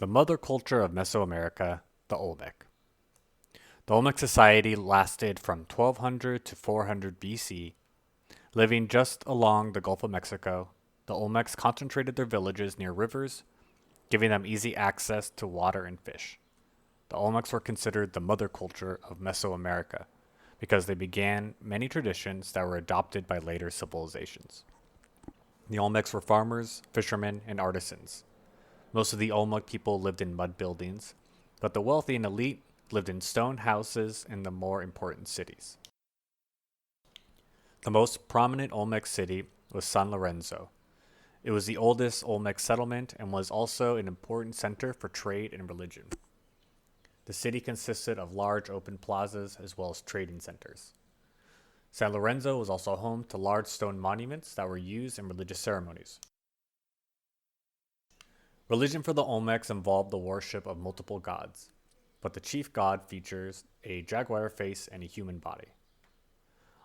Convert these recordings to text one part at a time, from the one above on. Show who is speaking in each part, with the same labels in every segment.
Speaker 1: The mother culture of Mesoamerica, the Olmec. The Olmec society lasted from 1200 to 400 BC. Living just along the Gulf of Mexico, the Olmecs concentrated their villages near rivers, giving them easy access to water and fish. The Olmecs were considered the mother culture of Mesoamerica because they began many traditions that were adopted by later civilizations. The Olmecs were farmers, fishermen, and artisans. Most of the Olmec people lived in mud buildings, but the wealthy and elite lived in stone houses in the more important cities. The most prominent Olmec city was San Lorenzo. It was the oldest Olmec settlement and was also an important center for trade and religion. The city consisted of large open plazas as well as trading centers. San Lorenzo was also home to large stone monuments that were used in religious ceremonies. Religion for the Olmecs involved the worship of multiple gods, but the chief god features a jaguar face and a human body.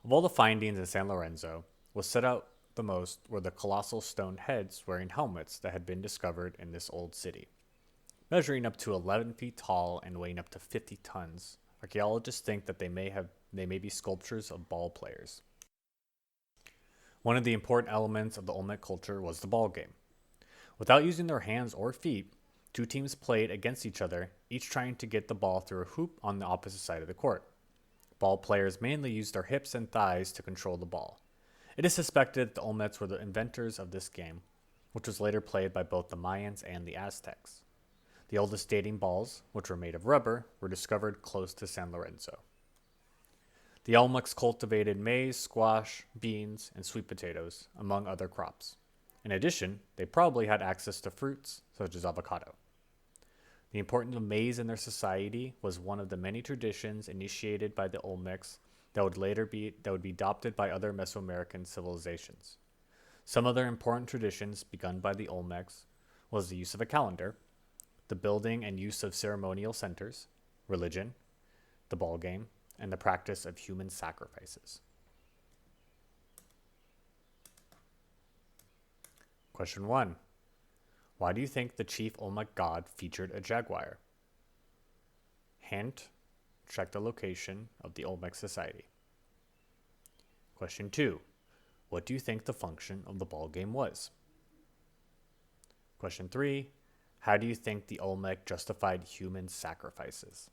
Speaker 1: Of all the findings in San Lorenzo, what stood out the most were the colossal stone heads wearing helmets that had been discovered in this old city. Measuring up to 11 feet tall and weighing up to 50 tons, archaeologists think that they may be sculptures of ball players. One of the important elements of the Olmec culture was the ball game. Without using their hands or feet, two teams played against each other, each trying to get the ball through a hoop on the opposite side of the court. Ball players mainly used their hips and thighs to control the ball. It is suspected that the Olmecs were the inventors of this game, which was later played by both the Mayans and the Aztecs. The oldest dating balls, which were made of rubber, were discovered close to San Lorenzo. The Olmecs cultivated maize, squash, beans, and sweet potatoes, among other crops. In addition, they probably had access to fruits, such as avocado. The importance of maize in their society was one of the many traditions initiated by the Olmecs that would be adopted by other Mesoamerican civilizations. Some other important traditions begun by the Olmecs was the use of a calendar, the building and use of ceremonial centers, religion, the ball game, and the practice of human sacrifices. Question 1. Why do you think the chief Olmec god featured a jaguar? Hint, check the location of the Olmec society. Question 2. What do you think the function of the ball game was? Question 3. How do you think the Olmec justified human sacrifices?